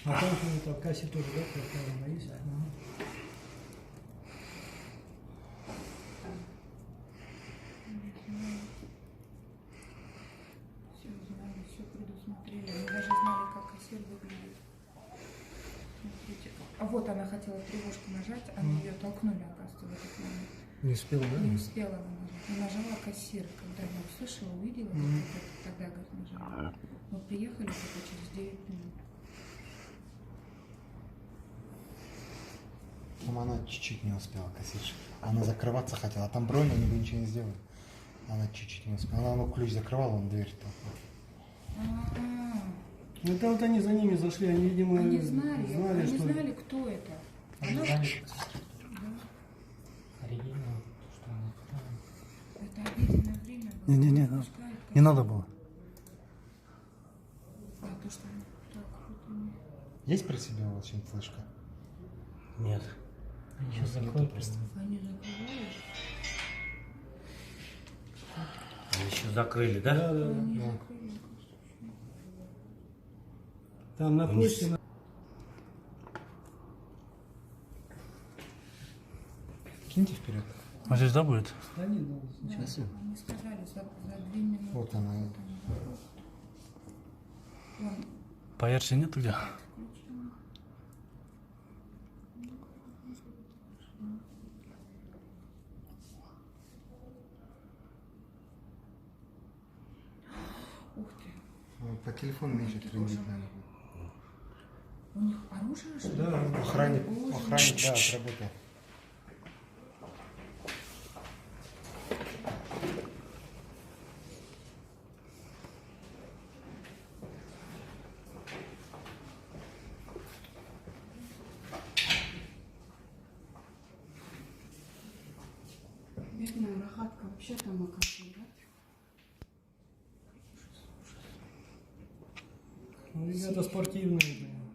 А там что-то в кассе тоже, да, какая-то есть? Все знали, все предусмотрели. Мы даже знали, как кассир выглядит. Смотрите. А вот она хотела тревожку нажать, а мы ее толкнули, оказывается, в этот момент. Не успела, да? Не успела она нажать. Не нажала кассир, когда я услышала, увидела, как тогда, говорит, нажала. Мы приехали только через 9 минут. Там она чуть-чуть не успела, кассирша. Она закрываться хотела, а там бронь, они бы ничего не сделали. Она чуть-чуть не успела. Она ключ закрывала, он дверь толкнул. Ну это вот они за ними зашли, они, видимо, Они знали, что... знали, кто это. Они Она- знали, Да. оригинал, что она. Это обеденное время было. Не-не-не, Пускай, не надо было. А то, что они так вот они- Есть про себя у вас чем-то флешка? Нет. Еще Нету закрой просто. Они закрывали. Еще закрыли, да? Да. Они Да. закрыли. Там на почте... Киньте вперед. А здесь, да, будет? Да не надо. Да, они сказали за 2 минуты. Вот она. Они заходят. Вон, По версии нету где? включено. Ух ты. По телефону меньше трендит, наверное. У них оружие, что ли? Да. Охранник, Боже. охранник, да, отработал. Бедная рогатка вообще там оказывается, да? Ну, ребята спортивные.